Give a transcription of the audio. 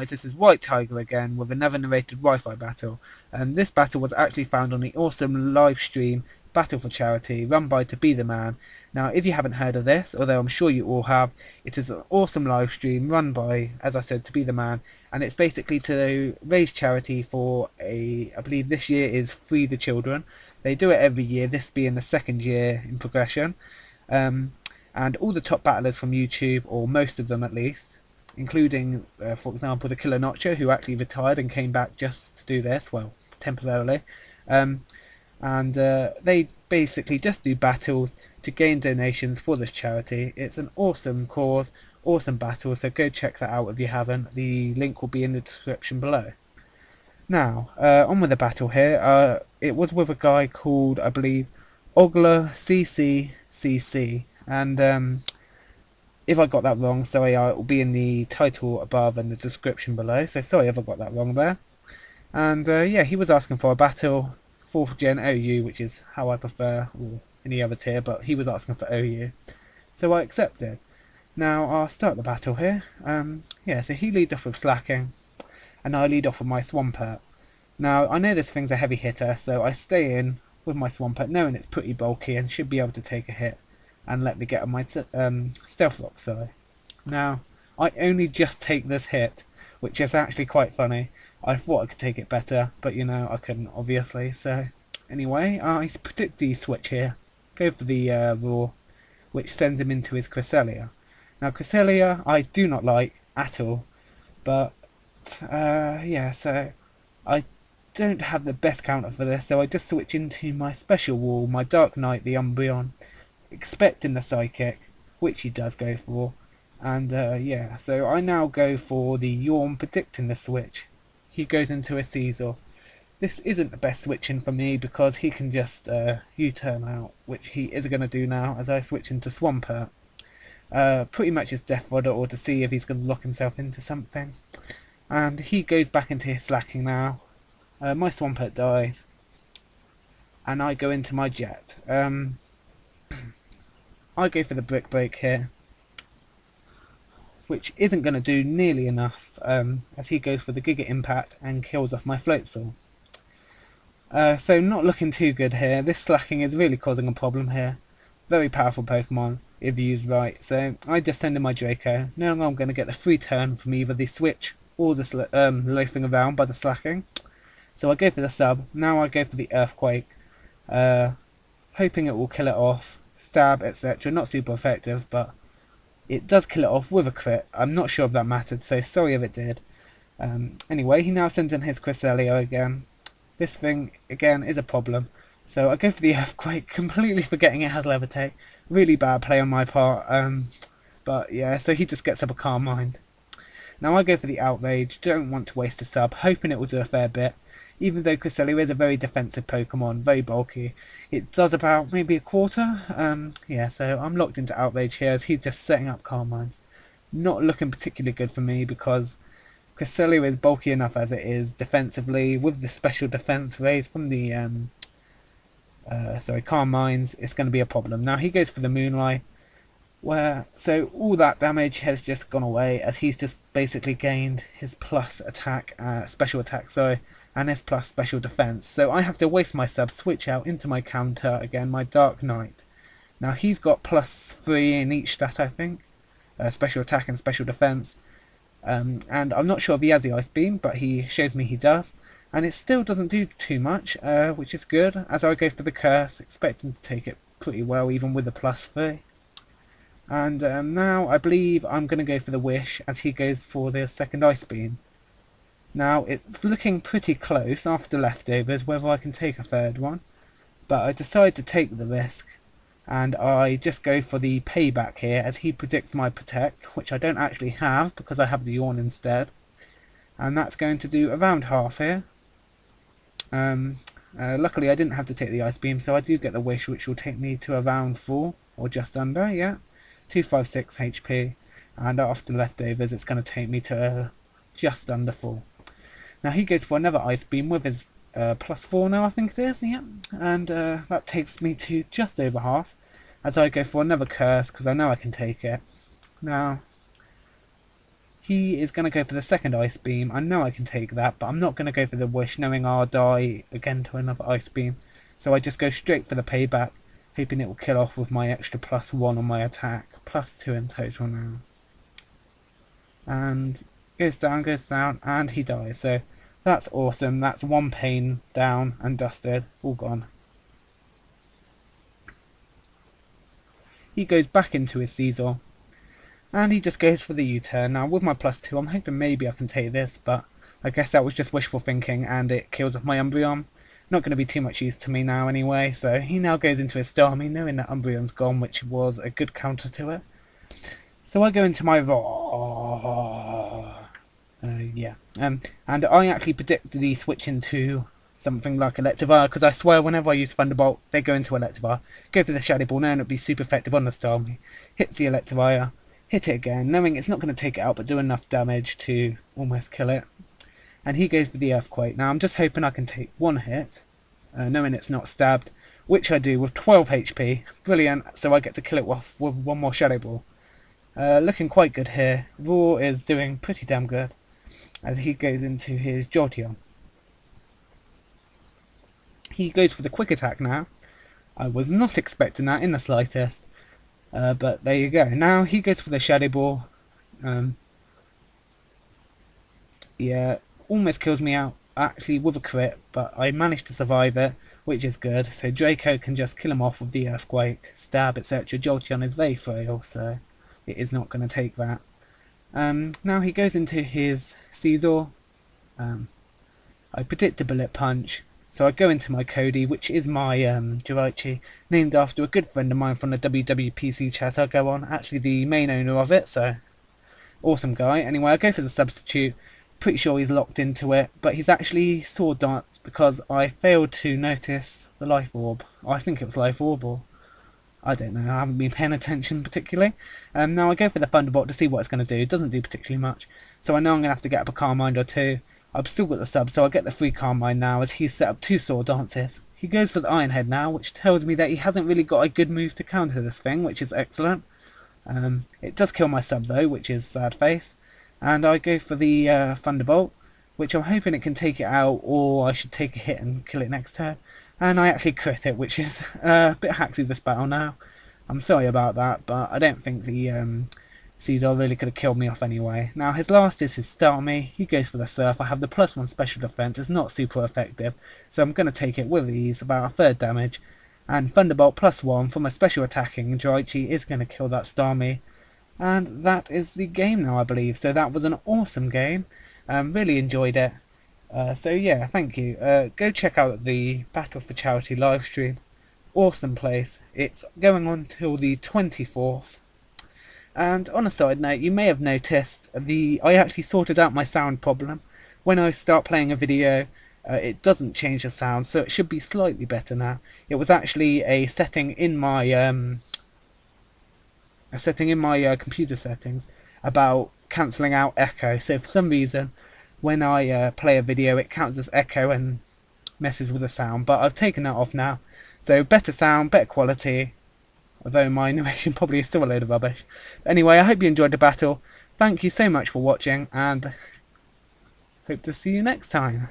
guys, this is WhiteTiger again with another narrated Wi-Fi battle, and this battle was actually found on the awesome live stream Battle for Charity run by To Be The Man. Now if you haven't heard of this, although I'm sure you all have, it is an awesome live stream run by, as I said, To Be The Man, and it's basically to raise charity for I believe this year is Free the Children. They do it every year, this being the second year in progression, and all the top battlers from YouTube, or most of them at least, including, for example, the Killer Notcher, who actually retired and came back just to do this, well, temporarily. They basically just do battles to gain donations for this charity. It's an awesome cause, awesome battle, so go check that out if you haven't. The link will be in the description below. Now, on with the battle here. It was with a guy called, I believe, Oglacccc, and if I got that wrong, sorry, it will be in the title above and the description below, so sorry if I got that wrong there. And yeah, he was asking for a battle, 4th gen OU, which is how I prefer, or any other tier, but he was asking for OU, so I accepted. Now I'll start the battle here. Yeah, so he leads off with slacking, and I lead off with my Swampert. Now I know this thing's a heavy hitter, so I stay in with my Swampert, knowing it's pretty bulky and should be able to take a hit and let me get on my stealth rock. Sorry. Now I only just take this hit, which is actually quite funny. I thought I could take it better, but you know I couldn't, obviously. So anyway, I predict the switch here. Go for the Roar, which sends him into his Cresselia. Now Cresselia I do not like at all, but yeah, so I don't have the best counter for this, so I just switch into my special wall, my Dark Knight, the Umbreon, expecting the Psychic, which he does go for. And yeah, so I now go for the Yawn, predicting the switch. He goes into a Caesar. This isn't the best switching for me because he can just U-turn out, which he is going to do now as I switch into Swampert. Pretty much his Death Fodder, or to see if he's going to lock himself into something. And he goes back into his slacking now. My Swampert dies, and I go into my Jet. I go for the Brick Break here, which isn't going to do nearly enough, as he goes for the Giga Impact and kills off my Floatzel. So not looking too good here. This slacking is really causing a problem here. Very powerful Pokemon if used right, so I just send in my Draco, knowing I'm going to get the free turn from either the switch or the loafing around by the slacking. So I go for the sub. Now I go for the Earthquake, hoping it will kill it off, stab, etc. Not super effective, but it does kill it off with a crit. I'm not sure if that mattered, so sorry if it did. Anyway, he now sends in his Cresselia again. This thing, again, is a problem. So I go for the Earthquake, completely forgetting it has Levitate. Really bad play on my part. But yeah, so he just gets up a Calm Mind. Now I go for the Outrage, don't want to waste a sub, hoping it will do a fair bit. Even though Cresselia is a very defensive Pokemon, very bulky, it does about maybe a quarter. Yeah, so I'm locked into Outrage here as he's just setting up Calm Minds. Not looking particularly good for me because Cresselia is bulky enough as it is defensively. With the special defense raised from the Calm Minds, it's going to be a problem. Now he goes for the Moonlight, so all that damage has just gone away as he's just basically gained his plus attack, special attack, and his plus special defense. So I have to waste my sub, switch out into my counter again, my Dark Knight. Now he's got +3 in each stat, I think, special attack and special defense. And I'm not sure if he has the Ice Beam, but he shows me he does. And it still doesn't do too much, which is good, as I go for the Curse, expecting to take it pretty well, even with the +3. And now I believe I'm going to go for the Wish, as he goes for the second Ice Beam. Now it's looking pretty close after leftovers whether I can take a third one, but I decide to take the risk, and I just go for the Payback here as he predicts my Protect, which I don't actually have because I have the Yawn instead, and that's going to do around half here. Luckily I didn't have to take the Ice Beam, so I do get the Wish, which will take me to around 4, or just under, yeah, 256 HP, and after leftovers it's going to take me to just under 4. Now he goes for another Ice Beam with his +4 now, I think it is, yeah, and that takes me to just over half, as I go for another Curse because I know I can take it. Now He is going to go for the second Ice Beam. I know I can take that, but I'm not going to go for the Wish, knowing I'll die again to another Ice Beam. So I just go straight for the payback, hoping it will kill off with my extra +1 on my attack. +2 in total now. And goes down, and he dies. So that's awesome. That's one pain down and dusted. All gone. He goes back into his Caesar. And he just goes for the U-turn. Now with my +2, I'm hoping maybe I can take this, but I guess that was just wishful thinking and it kills off my Umbreon. Not going to be too much use to me now anyway, so he now goes into his Starmie, knowing that Umbreon's gone, which was a good counter to it. So I go into my and I actually predict the switch into something like Electivire, because I swear whenever I use Thunderbolt, they go into Electivire. Go for the Shadow Ball, knowing it'll be super effective on the Starmie. Hits the Electivire. Hit it again, knowing it's not going to take it out, but do enough damage to almost kill it. And he goes for the Earthquake. Now I'm just hoping I can take one hit, knowing it's not stabbed, which I do with 12 HP. Brilliant, so I get to kill it off with one more Shadow Ball. Looking quite good here. Raw is doing pretty damn good, as he goes into his Jolteon. He goes for the Quick Attack now. I was not expecting that in the slightest. But there you go. Now he goes for the Shadow Ball. Yeah, almost kills me out actually with a crit, but I managed to survive it, which is good. So Draco can just kill him off with the Earthquake, stab, etc. Jolteon is very frail, so it is not going to take that. Now he goes into his Caesar. I predict a Bullet Punch. So I go into my Cody, which is my Jirachi, named after a good friend of mine from the WWPC chat I go on, actually the main owner of it, so awesome guy. Anyway, I go for the substitute, pretty sure he's locked into it, but he's actually Sword Dance because I failed to notice the Life Orb. I think it was Life Orb, or I don't know, I haven't been paying attention particularly. Now I go for the Thunderbolt to see what it's going to do. It doesn't do particularly much, so I know I'm going to have to get up a Calm Mind or two. I've still got the sub, so I'll get the free Calm Mind now, as he's set up 2 Sword Dances. He goes for the Iron Head now, which tells me that he hasn't really got a good move to counter this thing, which is excellent. It does kill my sub though, which is sad face. And I go for the Thunderbolt, which I'm hoping it can take it out, or I should take a hit and kill it next turn. And I actually crit it, which is a bit hacksy this battle now. I'm sorry about that, but I don't think the Caesar really could have killed me off anyway. Now his last is his Starmie. He goes for the Surf. I have the +1 special defense. It's not super effective, so I'm going to take it with ease, about a third damage. And Thunderbolt +1 from a special attacking Jirachi is going to kill that Starmie. And that is the game now, I believe. So that was an awesome game. Really enjoyed it. So yeah, thank you. Go check out the Battle for Charity live stream. Awesome place. It's going on till the 24th. And on a side note, you may have noticed I actually sorted out my sound problem. When I start playing a video, it doesn't change the sound, so it should be slightly better now. It was actually a setting in my computer settings about cancelling out echo. So for some reason, when I play a video, it counts as echo and messes with the sound. But I've taken that off now, so better sound, better quality. Although my narration probably is still a load of rubbish. Anyway, I hope you enjoyed the battle. Thank you so much for watching, and hope to see you next time.